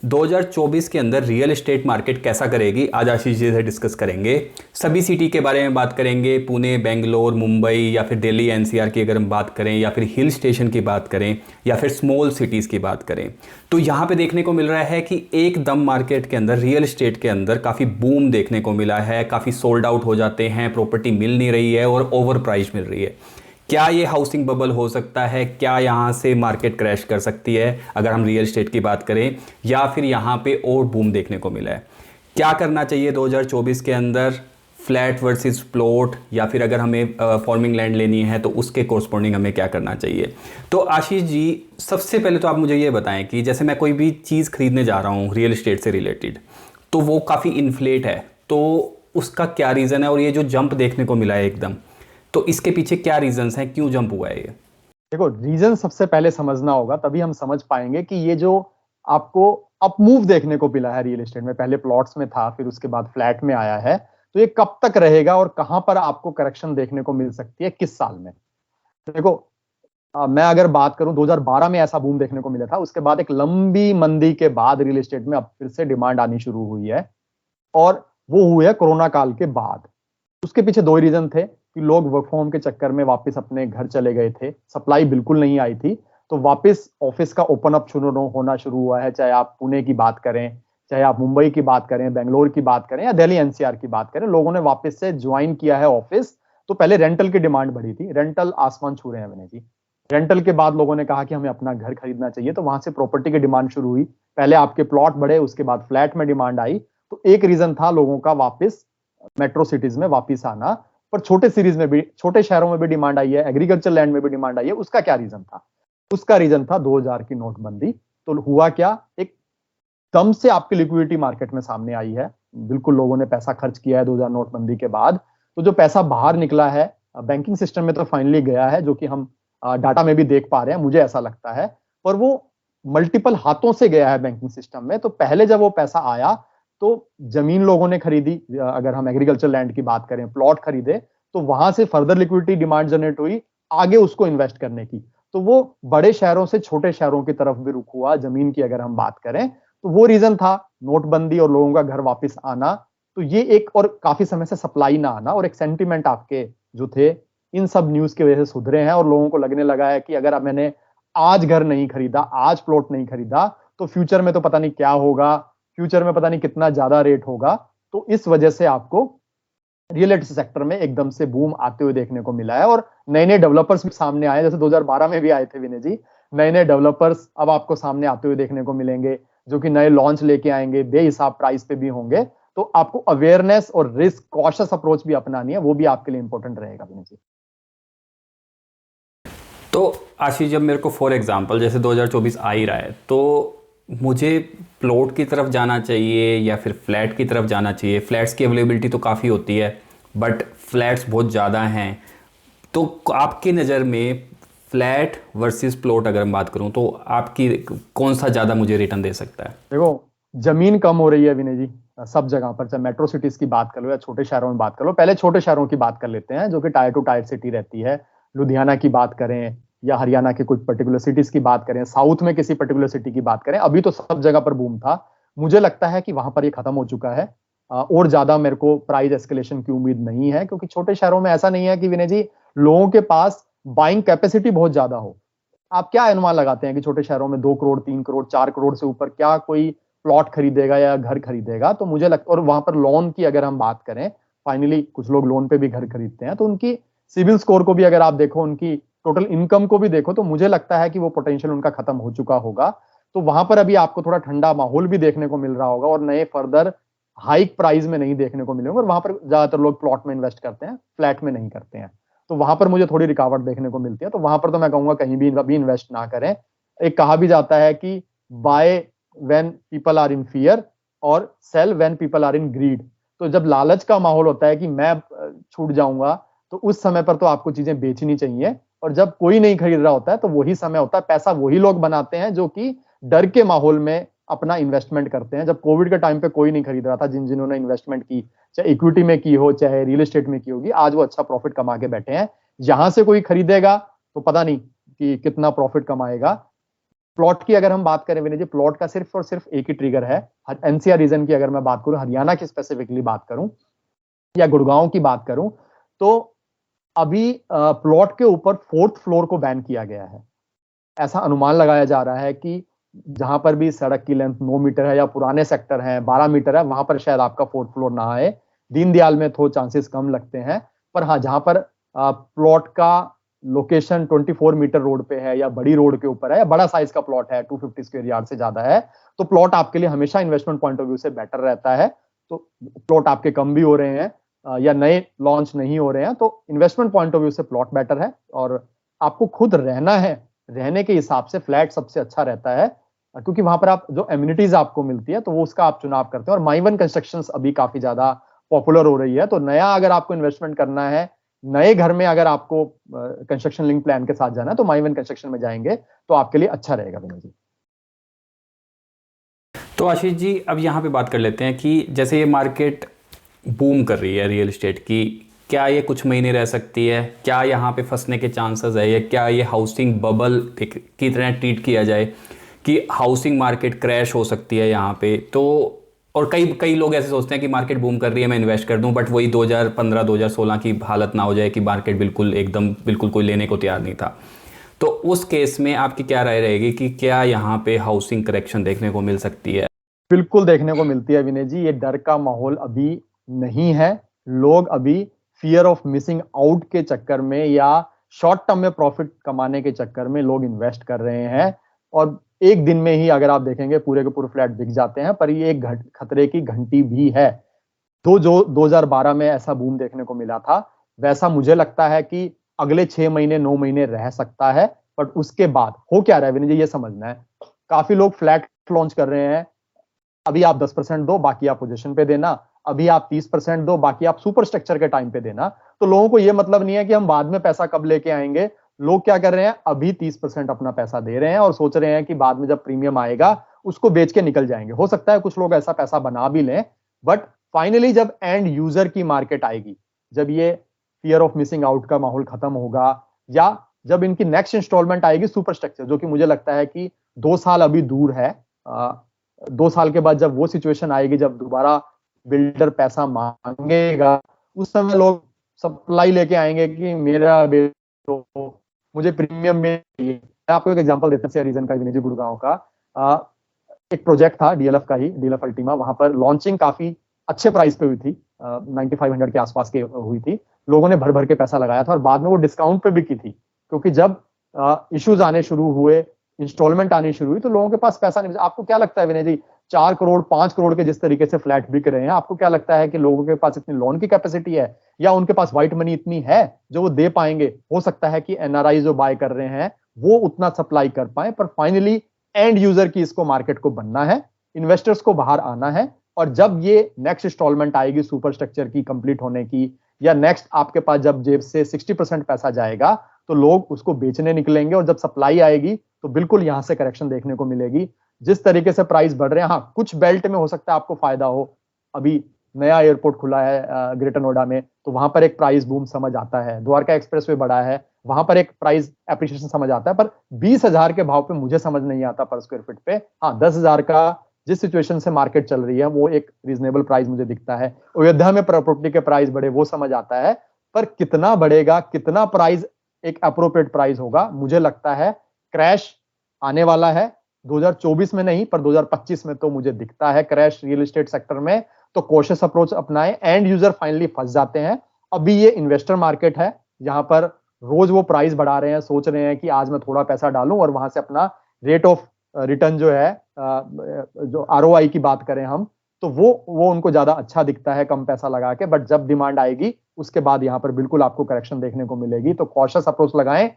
2024 के अंदर real estate market कैसा करेगी, आज आशीष जी से डिस्कस करेंगे। सभी सिटी के बारे में बात करेंगे, पुणे, बेंगलोर, मुंबई या फिर दिल्ली एनसीआर की अगर हम बात करें, या फिर हिल स्टेशन की बात करें, या फिर स्मॉल सिटीज़ की बात करें, तो यहाँ पे देखने को मिल रहा है कि एकदम मार्केट के अंदर रियल एस्टेट के अंदर काफ़ी बूम देखने को मिला है। काफ़ी सोल्ड आउट हो जाते हैं, प्रॉपर्टी मिल नहीं रही है और ओवर प्राइस मिल रही है। क्या ये हाउसिंग बबल हो सकता है? क्या यहाँ से मार्केट क्रैश कर सकती है अगर हम रियल एस्टेट की बात करें, या फिर यहाँ पे और बूम देखने को मिला है? क्या करना चाहिए 2024 के अंदर, फ्लैट वर्सेस प्लॉट, या फिर अगर हमें फॉर्मिंग लैंड लेनी है तो उसके कोरस्पॉन्डिंग हमें क्या करना चाहिए? तो आशीष जी, सबसे पहले तो आप मुझे ये बताएं कि जैसे मैं कोई भी चीज़ खरीदने जा रहा हूँ रियल एस्टेट से रिलेटेड, तो वो काफ़ी इन्फ्लेट है, तो उसका क्या रीज़न है? और ये जो जंप देखने को मिला है एकदम, तो इसके पीछे क्या रीजंस हैं, क्यों जंप हुआ है ये? देखो, रीजन सबसे पहले समझना होगा, तभी हम समझ पाएंगे कि ये जो आपको अप मूव देखने को मिला है रियल एस्टेट में, पहले प्लॉट्स में था, फिर उसके बाद फ्लैट में आया है, तो ये कब तक रहेगा और कहां पर आपको करेक्शन देखने को मिल सकती है, किस साल में। देखो, मैं अगर बात करूं, 2012 में ऐसा बूम देखने को मिला था। उसके बाद एक लंबी मंदी के बाद रियल एस्टेट में अब फिर से डिमांड आनी शुरू हुई है, और वो हुई है कोरोना काल के बाद। उसके पीछे दो ही रीजन थे कि लोग वर्क फ्रॉम के चक्कर में वापस अपने घर चले गए थे, सप्लाई बिल्कुल नहीं आई थी, तो वापस ऑफिस का ओपन अप शुरू होना शुरू हुआ है। चाहे आप पुणे की बात करें, चाहे आप मुंबई की बात करें, बेंगलोर की बात करें, या दिल्ली एनसीआर की बात करें, लोगों ने वापस से ज्वाइन किया है ऑफिस। तो पहले रेंटल की डिमांड बढ़ी थी, रेंटल आसमान छू रहे हैं विनय जी। रेंटल के बाद लोगों ने कहा कि हमें अपना घर खरीदना चाहिए, तो वहां से प्रॉपर्टी की डिमांड शुरू हुई। पहले आपके प्लॉट बढ़े, उसके बाद फ्लैट में डिमांड आई। तो एक रीजन था लोगों का वापस मेट्रो सिटीज में वापस आना। पर छोटे सीरीज में भी, छोटे शहरों में भी डिमांड आई है, एग्रीकल्चर लैंड में भी डिमांड आई है। उसका क्या रीजन था? उसका रीजन था 2000 की नोटबंदी। तो हुआ क्या, एक दम से आपकी लिक्विडिटी मार्केट में सामने आई है। बिल्कुल लोगों ने पैसा खर्च किया है 2000 नोटबंदी के बाद। तो जो पैसा बाहर निकला है बैंकिंग सिस्टम में तो फाइनली गया है, जो कि हम डाटा में भी देख पा रहे हैं, मुझे ऐसा लगता है। पर वो मल्टीपल हाथों से गया है बैंकिंग सिस्टम में। तो पहले जब वो पैसा आया, तो जमीन लोगों ने खरीदी, अगर हम एग्रीकल्चर लैंड की बात करें, प्लॉट खरीदे, तो वहां से फर्दर लिक्विडिटी डिमांड जनरेट हुई आगे उसको इन्वेस्ट करने की। तो वो बड़े शहरों से छोटे शहरों की तरफ भी रुख हुआ जमीन की, अगर हम बात करें। तो वो रीजन था, नोटबंदी और लोगों का घर वापस आना। तो ये एक, और काफी समय से सप्लाई ना आना, और एक सेंटिमेंट आपके जो थे, इन सब न्यूज की वजह से सुधरे हैं, और लोगों को लगने लगा है कि अगर अब मैंने आज घर नहीं खरीदा, आज प्लॉट नहीं खरीदा, तो फ्यूचर में तो पता नहीं क्या होगा, फ्यूचर में पता नहीं कितना ज्यादा रेट होगा। तो इस वजह से आपको रियल एस्टेट सेक्टर में एकदम से बूम आते हुए देखने को मिला है, और नए नए डेवलपर्स भी सामने आए, जैसे 2012 में भी आए थे विनय जी। नए नए डेवलपर्स अब आपको सामने आते हुए देखने को मिलेंगे, जो कि नए लॉन्च लेके आएंगे, बेहिसाब प्राइस पे भी होंगे। तो आपको अवेयरनेस और रिस्क कॉशियस अप्रोच भी अपनानी है, वो भी आपके लिए इंपॉर्टेंट रहेगा विनय जी। तो आशीष, जब मेरे को फॉर एग्जांपल जैसे 2024 आ ही रहा है, तो मुझे प्लॉट की तरफ जाना चाहिए या फिर फ्लैट की तरफ जाना चाहिए? फ्लैट्स की अवेलेबिलिटी तो काफ़ी होती है, बट फ्लैट्स बहुत ज़्यादा हैं। तो आपकी नज़र में फ्लैट वर्सेस प्लॉट अगर मैं बात करूं, तो आपकी कौन सा ज़्यादा मुझे रिटर्न दे सकता है? देखो, जमीन कम हो रही है विनय जी, सब जगह पर, चाहे मेट्रो सिटीज की बात कर लो या छोटे शहरों में बात कर लो। पहले छोटे शहरों की बात कर लेते हैं, जो कि टायर टू टायर सिटी रहती है। लुधियाना की बात करें, या हरियाणा के कुछ पर्टिकुलर सिटीज की बात करें, साउथ में किसी पर्टिकुलर सिटी की बात करें, अभी तो सब जगह पर बूम था। मुझे लगता है कि वहां पर ये खत्म हो चुका है। और ज्यादा मेरे को प्राइस एस्केलेशन की उम्मीद नहीं है, क्योंकि छोटे शहरों में ऐसा नहीं है कि विनय जी लोगों के पास बाइंग कैपेसिटी बहुत ज्यादा हो। आप क्या अनुमान लगाते हैं कि छोटे शहरों में 2 करोड़, 3 करोड़, 4 करोड़ से ऊपर क्या कोई प्लॉट खरीदेगा या घर खरीदेगा? तो मुझे लगता, और वहां पर लोन की अगर हम बात करें, फाइनली कुछ लोग लोन पे भी घर खरीदते हैं, तो उनकी सिविल स्कोर को भी अगर आप देखो, उनकी टोटल इनकम को भी देखो, तो मुझे लगता है कि वो पोटेंशियल उनका खत्म हो चुका होगा। तो वहां पर अभी आपको थोड़ा ठंडा माहौल भी देखने को मिल रहा होगा, और नए फर्दर हाइक प्राइस में नहीं देखने को मिलेंगे। और वहां पर ज्यादातर लोग प्लॉट में इन्वेस्ट करते हैं, फ्लैट में नहीं करते हैं। तो वहां पर मुझे थोड़ी रुकावट देखने को मिलती है। तो वहां पर तो मैं कहूंगा कहीं भी अभी इन्वेस्ट ना करें। एक कहा भी जाता है कि buy when people are in fear, और sell when people are in greed. तो जब लालच का माहौल होता है कि मैं छूट जाऊंगा, तो उस समय पर तो आपको चीजें बेचनी चाहिए। और जब कोई नहीं खरीद रहा होता है, तो वही समय होता है, पैसा वही लोग बनाते हैं जो कि डर के माहौल में अपना इन्वेस्टमेंट करते हैं। जब कोविड के टाइम पे कोई नहीं खरीद रहा था, जिन्होंने इन्वेस्टमेंट की, चाहे इक्विटी में की हो, चाहे रियल एस्टेट में की होगी, आज वो अच्छा प्रॉफिट कमा के बैठे हैं। यहां से कोई खरीदेगा तो पता नहीं कि कितना प्रॉफिट कमाएगा। प्लॉट की अगर हम बात करें विनय जी, प्लॉट का सिर्फ और सिर्फ एक ही ट्रिगर है। एनसीआर रीजन की अगर मैं बात करूं, हरियाणा की स्पेसिफिकली बात करूं या गुड़गांव की बात करूं, तो अभी प्लॉट के ऊपर 4th फ्लोर को बैन किया गया है। ऐसा अनुमान लगाया जा रहा है कि जहां पर भी सड़क की लेंथ 9 मीटर है या पुराने सेक्टर हैं 12 मीटर है, वहां पर शायद आपका 4th फ्लोर ना आए। दीनदयाल में थोड़े चांसेस कम लगते हैं, पर हाँ, जहां पर प्लॉट का लोकेशन 24 मीटर रोड पे है या बड़ी रोड के ऊपर है या बड़ा साइज का प्लॉट है, 250 स्क्वायर यार्ड से ज्यादा है, तो प्लॉट आपके लिए हमेशा इन्वेस्टमेंट पॉइंट ऑफ व्यू से बेटर रहता है। तो प्लॉट आपके कम भी हो रहे हैं या नए लॉन्च नहीं हो रहे हैं, तो इन्वेस्टमेंट पॉइंट ऑफ व्यू से प्लॉट बेटर है। और आपको खुद रहना है, रहने के हिसाब से फ्लैट सबसे अच्छा रहता है, क्योंकि वहां पर आप जो एम्यूनिटीज आपको मिलती है तो वो उसका आप चुनाव करते हैं। और माई वन कंस्ट्रक्शंस अभी काफी ज्यादा पॉपुलर हो रही है, तो नया अगर आपको इन्वेस्टमेंट करना है, नए घर में अगर आपको कंस्ट्रक्शन लिंक प्लान के साथ जाना है, तो माई वन कंस्ट्रक्शन में जाएंगे तो आपके लिए अच्छा रहेगा विनय जी। तो आशीष जी, अब यहाँ पे बात कर लेते हैं कि जैसे ये मार्केट बूम कर रही है रियल एस्टेट की, क्या ये कुछ महीने रह सकती है? क्या यहाँ पे फंसने के चांसेस है? या क्या ये हाउसिंग बबल की तरह ट्रीट किया जाए कि हाउसिंग मार्केट क्रैश हो सकती है यहाँ पे? तो और कई कई लोग ऐसे सोचते हैं कि मार्केट बूम कर रही है, मैं इन्वेस्ट कर दूं, बट वही 2015-2016 की हालत ना हो जाए कि मार्केट बिल्कुल कोई लेने को तैयार नहीं था। तो उस केस में आपकी क्या राय रहेगी कि क्या यहाँ पे हाउसिंग करेक्शन देखने को मिल सकती है? बिल्कुल देखने को मिलती है विनय जी। ये डर का माहौल अभी नहीं है। लोग अभी फियर ऑफ मिसिंग आउट के चक्कर में या शॉर्ट टर्म में प्रॉफिट कमाने के चक्कर में लोग इन्वेस्ट कर रहे हैं, और एक दिन में ही अगर आप देखेंगे पूरे के पूरे फ्लैट बिक जाते हैं। पर ये एक खतरे की घंटी भी है। तो जो 2012 में ऐसा बूम देखने को मिला था, वैसा मुझे लगता है कि अगले 6 महीने 9 महीने रह सकता है। बट उसके बाद हो क्या रहा है विनय जी, ये समझना है। काफी लोग फ्लैट लॉन्च कर रहे हैं, अभी आप 10% दो, बाकी आप पोजीशन पे देना। अभी आप 30% दो, बाकी आप सुपर स्ट्रक्चर के टाइम पे देना। तो लोगों को यह मतलब नहीं है कि हम बाद में पैसा कब लेके आएंगे। लोग क्या कर रहे हैं, अभी 30% अपना पैसा दे रहे हैं और सोच रहे हैं कि बाद में जब प्रीमियम आएगा उसको बेच के निकल जाएंगे। हो सकता है कुछ लोग ऐसा पैसा बना भी लें, बट फाइनली जब एंड यूजर की मार्केट आएगी, जब ये फियर ऑफ मिसिंग आउट का माहौल खत्म होगा, या जब इनकी नेक्स्ट इंस्टॉलमेंट आएगी सुपर स्ट्रक्चर, जो कि मुझे लगता है कि 2 साल अभी दूर है, 2 साल के बाद जब वो सिचुएशन आएगी जब दोबारा बिल्डर पैसा मांगेगा, उस समय लोग सप्लाई लेके आएंगे कि मेरा तो मुझे प्रीमियम में चाहिए। मैं आपको एक एग्जांपल देता हूँ रीजन का, विनय जी, गुड़गांव का एक प्रोजेक्ट था डीएलएफ का ही, डीएलएफ अल्टीमा। वहां पर लॉन्चिंग काफी अच्छे प्राइस पे हुई थी, 9500 के आसपास के हुई थी। लोगों ने भर भर के पैसा लगाया था और बाद में वो डिस्काउंट पे बिकी थी, क्योंकि जब इश्यूज आने शुरू हुए, इंस्टॉलमेंट आनी शुरू हुई, तो लोगों के पास पैसा नहीं। आपको क्या लगता है विनय जी, 4 करोड़ 5 करोड़ के जिस तरीके से फ्लैट बिक रहे हैं, आपको क्या लगता है कि लोगों के पास इतनी लोन की कैपेसिटी है या उनके पास व्हाइट मनी इतनी है जो वो दे पाएंगे? हो सकता है कि एनआरआई जो बाय कर रहे हैं वो उतना सप्लाई कर पाए, पर फाइनली एंड यूजर की इसको मार्केट को बनना है, इन्वेस्टर्स को बाहर आना है। और जब ये नेक्स्ट इंस्टॉलमेंट आएगी सुपर स्ट्रक्चर की कंप्लीट होने की, या नेक्स्ट आपके पास जब जेब से 60% पैसा जाएगा, तो लोग उसको बेचने निकलेंगे। और जब सप्लाई आएगी तो बिल्कुल यहां से करेक्शन देखने को मिलेगी। जिस तरीके से प्राइस बढ़ रहे हैं, हाँ, कुछ बेल्ट में हो सकता है आपको फायदा हो। अभी नया एयरपोर्ट खुला है ग्रेटर नोएडा में, तो वहां पर एक प्राइस बूम समझ आता है। द्वारका एक्सप्रेसवे बढ़ा है, वहां पर एक प्राइस एप्रिसिएशन समझ आता है। पर 20,000 के भाव पे मुझे समझ नहीं आता पर स्क्वायर फीट पे। हाँ, 10,000 का जिस सिचुएशन से मार्केट चल रही है वो एक रीजनेबल प्राइस मुझे दिखता है। अयोध्या में प्रॉपर्टी के प्राइस बढ़े, वो समझ आता है। पर कितना बढ़ेगा, कितना प्राइस एक अप्रोप्रिएट प्राइस होगा, मुझे लगता है क्रैश आने वाला है। 2024 में नहीं, पर 2025 में तो मुझे दिखता है क्रैश रियल एस्टेट सेक्टर में। तो कॉशियस अप्रोच अपनाएं, एंड यूजर फाइनली फंस जाते हैं। अभी ये इन्वेस्टर मार्केट है, जहां पर रोज वो प्राइस बढ़ा रहे हैं, सोच रहे हैं कि आज मैं थोड़ा पैसा डालूं और वहां से अपना रेट ऑफ रिटर्न जो है, जो आरओआई की बात करें हम, तो वो उनको ज्यादा अच्छा दिखता है कम पैसा लगा के। बट जब डिमांड आएगी उसके बाद यहाँ पर बिल्कुल आपको करेक्शन देखने को मिलेगी। तो कॉशियस अप्रोच लगाएं।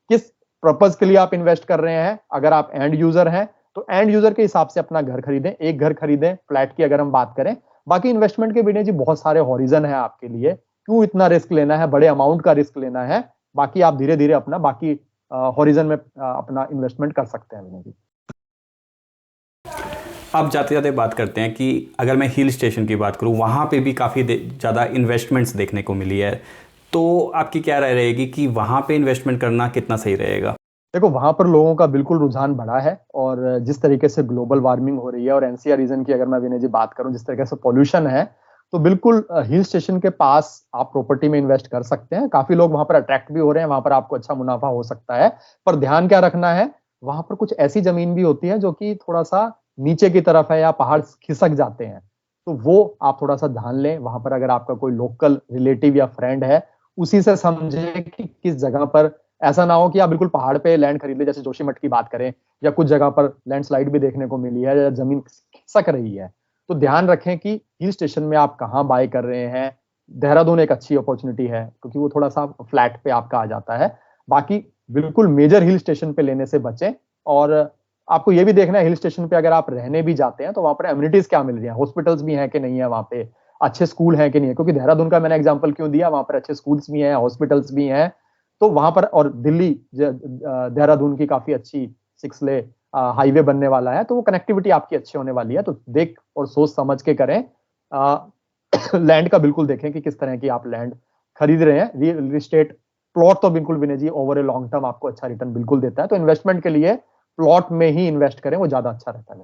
किस पर्पज के लिए आप इन्वेस्ट कर रहे हैं? अगर आप एंड यूजर हैं तो एंड यूजर के हिसाब से अपना घर खरीदें, एक घर खरीदें फ्लैट की अगर हम बात करें। बाकी इन्वेस्टमेंट के विनय जी बहुत सारे हॉरिजन है आपके लिए, क्यों इतना रिस्क लेना है, बड़े अमाउंट का रिस्क लेना है? बाकी आप धीरे धीरे अपना बाकी हॉरिजन में अपना इन्वेस्टमेंट कर सकते हैं विनय जी। अब जाते जाते बात करते हैं कि अगर मैं हिल स्टेशन की बात करूं, वहाँ पे भी काफ़ी ज़्यादा इन्वेस्टमेंट्स देखने को मिली है। तो आपकी क्या राय रहेगी कि वहाँ पे इन्वेस्टमेंट करना कितना सही रहेगा? देखो वहां पर लोगों का बिल्कुल रुझान बढ़ा है, और जिस तरीके से ग्लोबल वार्मिंग हो रही है और एनसीआर रीजन की अगर मैं विनय जी बात करूं, जिस तरीके से पॉल्यूशन है, तो बिल्कुल हिल स्टेशन के पास आप प्रॉपर्टी में इन्वेस्ट कर सकते हैं। काफी लोग वहां पर अट्रैक्ट भी हो रहे हैं, वहां पर आपको अच्छा मुनाफा हो सकता है। पर ध्यान क्या रखना है, वहां पर कुछ ऐसी जमीन भी होती है जो कि थोड़ा सा नीचे की तरफ है या पहाड़ खिसक जाते हैं, तो वो आप थोड़ा सा ध्यान लें। वहां पर अगर आपका कोई लोकल रिलेटिव या फ्रेंड है, उसी से समझे कि किस जगह पर, ऐसा ना हो कि आप बिल्कुल पहाड़ पे लैंड खरीद ले, जैसे जोशीमठ की बात करें, या कुछ जगह पर लैंडस्लाइड भी देखने को मिली है या जमीन खिसक रही है। तो ध्यान रखें कि हिल स्टेशन में आप कहाँ बाय कर रहे हैं। देहरादून एक अच्छी अपॉर्चुनिटी है क्योंकि वो थोड़ा सा फ्लैट पे आपका आ जाता है। बाकी बिल्कुल मेजर हिल स्टेशन पे लेने से बचें। और आपको ये भी देखना है, हिल स्टेशन पे अगर आप रहने भी जाते हैं तो वहां पर एम्यूनिटीज क्या मिल रही है, हॉस्पिटल्स भी हैं कि नहीं है वहां पे, अच्छे स्कूल हैं कि नहीं है। क्योंकि देहरादून का मैंने एग्जांपल क्यों दिया, वहां पर अच्छे स्कूल्स भी हैं, हॉस्पिटल्स भी हैं। तो वहां पर, और दिल्ली देहरादून की काफी अच्छी 6 ले हाईवे बनने वाला है, तो वो कनेक्टिविटी आपकी अच्छी होने वाली है। तो देख और सोच समझ के करें। लैंड का बिल्कुल देखें कि किस तरह की आप लैंड खरीद रहे हैं। रियल एस्टेट प्लॉट तो बिल्कुल विनय जी ओवर ए लॉन्ग टर्म आपको अच्छा रिटर्न बिल्कुल देता है, तो इन्वेस्टमेंट के लिए प्लॉट में ही इन्वेस्ट करें, वो ज्यादा अच्छा रहता है।